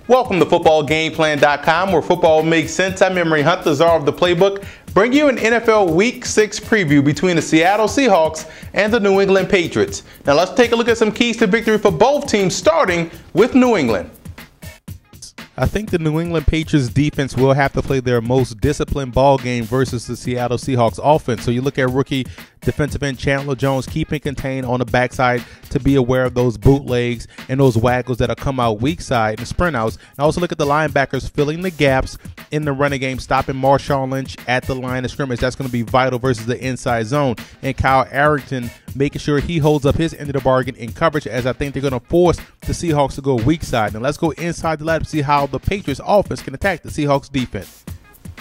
Welcome to footballgameplan.com, where football makes sense. I'm Emery Hunt, the czar of the playbook, bring you an NFL Week 6 preview between the Seattle Seahawks and the New England Patriots. Now let's take a look at some keys to victory for both teams, starting with New England. I think the New England Patriots defense will have to play their most disciplined ball game versus the Seattle Seahawks offense. So you look at rookie defensive end Chandler Jones keeping contained on the backside to be aware of those bootlegs and those waggles that'll come out weak side and sprint outs. And also look at the linebackers filling the gaps in the running game, stopping Marshawn Lynch at the line of scrimmage. That's going to be vital versus the inside zone. And Kyle Arrington making sure he holds up his end of the bargain in coverage, as I think they're going to force the Seahawks to go weak side. Now let's go inside the lab to see how the Patriots offense can attack the Seahawks defense.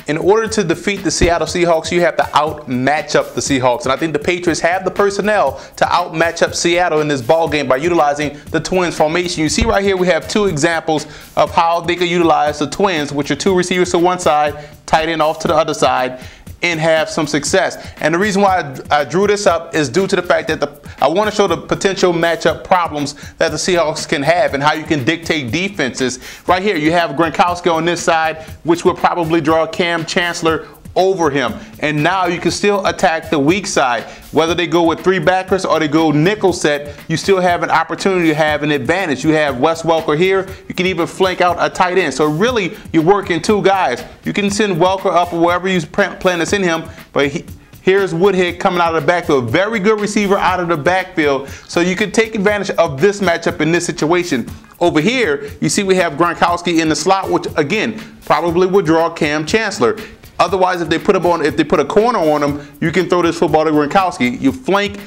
In order to defeat the Seattle Seahawks, you have to out-match up the Seahawks. And I think the Patriots have the personnel to out-match up Seattle in this ball game by utilizing the twins formation. You see right here we have two examples of how they could utilize the twins, which are two receivers to one side, tight end off to the other side, and have some success. And the reason why I drew this up is due to the fact that I want to show the potential matchup problems that the Seahawks can have and how you can dictate defenses. Right here, you have Gronkowski on this side, which will probably draw Cam Chancellor over him. And now you can still attack the weak side. Whether they go with three backers or they go nickel set, you still have an opportunity to have an advantage. You have Wes Welker here. You can even flank out a tight end. So really, you're working two guys. You can send Welker up or wherever you plan to send him, but here's Woodhead coming out of the backfield. Very good receiver out of the backfield. So you can take advantage of this matchup in this situation. Over here, you see we have Gronkowski in the slot, which again, probably would draw Cam Chancellor. Otherwise, if they put a corner on him, you can throw this football to Gronkowski. You flank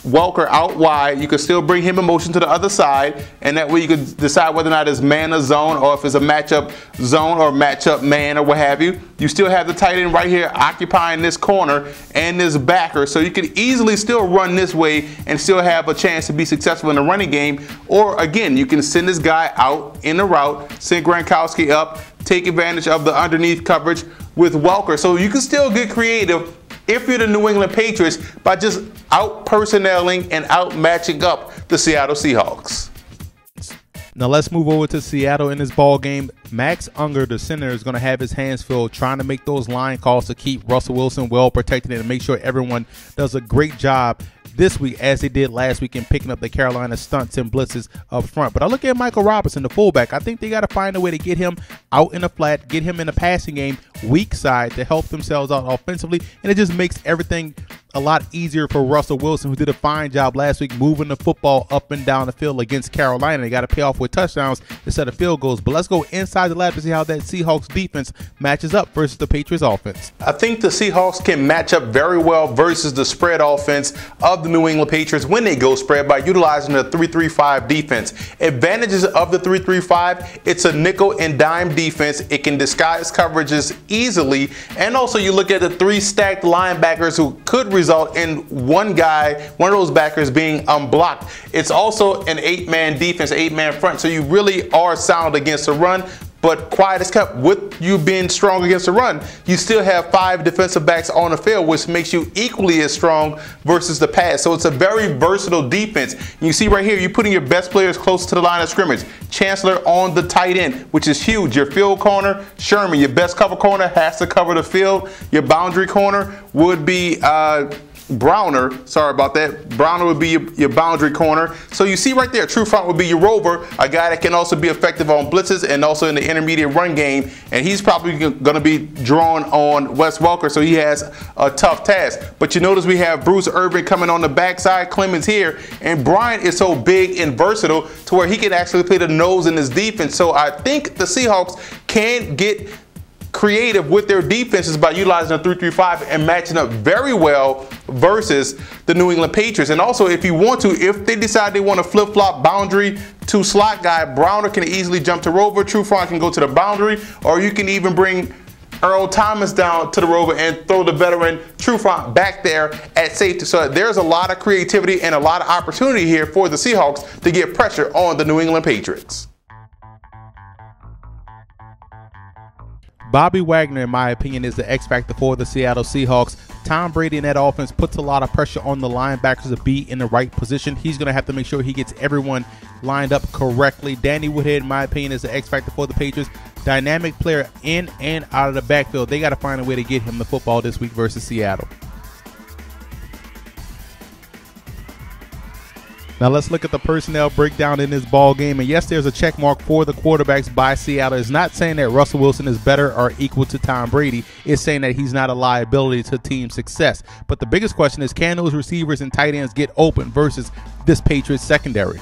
Welker out wide. You can still bring him in motion to the other side, and that way you can decide whether or not it's man or zone, or if it's a matchup zone or matchup man or what have you. You still have the tight end right here occupying this corner and this backer, so you can easily still run this way and still have a chance to be successful in the running game. Or again, you can send this guy out in the route, send Gronkowski up, take advantage of the underneath coverage with Welker. So you can still get creative if you're the New England Patriots by just out-personnelling and out-matching up the Seattle Seahawks. Now let's move over to Seattle in this ball game. Max Unger, the center, is going to have his hands filled trying to make those line calls to keep Russell Wilson well protected and make sure everyone does a great job this week as they did last week in picking up the Carolina stunts and blitzes up front. But I look at Michael Robinson, the fullback. I think they got to find a way to get him out in the flat, get him in the passing game, weak side, to help themselves out offensively. And it just makes everything a lot easier for Russell Wilson, who did a fine job last week moving the football up and down the field against Carolina. They got to pay off with touchdowns instead of field goals. But let's go inside the lab to see how that Seahawks defense matches up versus the Patriots offense. I think the Seahawks can match up very well versus the spread offense of the New England Patriots when they go spread by utilizing the 3-3-5 defense. Advantages of the 3-3-5, it's a nickel and dime defense. It can disguise coverages easily. And also you look at the three stacked linebackers who could result in one of those backers being unblocked. It's also an 8-man defense, 8-man front, so you really are sound against the run. But quiet as kept, with you being strong against the run, you still have 5 defensive backs on the field, which makes you equally as strong versus the pass. So it's a very versatile defense. You see right here, you're putting your best players close to the line of scrimmage. Chancellor on the tight end, which is huge. Your field corner, Sherman, your best cover corner, has to cover the field. Your boundary corner would be Browner, sorry about that. Browner would be your boundary corner. So you see right there, true front would be your rover, a guy that can also be effective on blitzes and also in the intermediate run game. And he's probably going to be drawn on Wes Welker, so he has a tough task. But you notice we have Bruce Irvin coming on the backside, Clemens here, and Bryant is so big and versatile to where he can actually play the nose in his defense. So I think the Seahawks can get creative with their defenses by utilizing a 3-3-5 and matching up very well versus the New England Patriots. And also, if you want to, if they decide they want to flip-flop boundary to slot guy, Browner can easily jump to rover, Trufant can go to the boundary, or you can even bring Earl Thomas down to the rover and throw the veteran Trufant back there at safety. So there's a lot of creativity and a lot of opportunity here for the Seahawks to get pressure on the New England Patriots. Bobby Wagner, in my opinion, is the X factor for the Seattle Seahawks. Tom Brady in that offense puts a lot of pressure on the linebackers to be in the right position. He's going to have to make sure he gets everyone lined up correctly. Danny Woodhead, in my opinion, is the X factor for the Patriots. Dynamic player in and out of the backfield. They got to find a way to get him the football this week versus Seattle. Now let's look at the personnel breakdown in this ball game. And yes, there's a check mark for the quarterbacks by Seattle. It's not saying that Russell Wilson is better or equal to Tom Brady. It's saying that he's not a liability to team success. But the biggest question is, can those receivers and tight ends get open versus this Patriots secondary?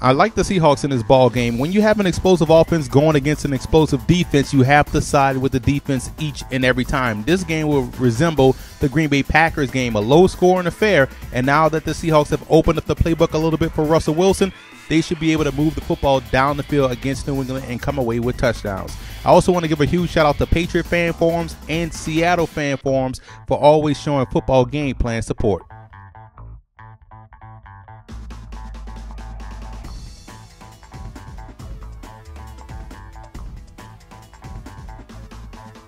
I like the Seahawks in this ball game. When you have an explosive offense going against an explosive defense, you have to side with the defense each and every time. This game will resemble the Green Bay Packers game, a low-scoring affair. And now that the Seahawks have opened up the playbook a little bit for Russell Wilson, they should be able to move the football down the field against New England and come away with touchdowns. I also want to give a huge shout out to Patriot fan forums and Seattle fan forums for always showing football game plan support.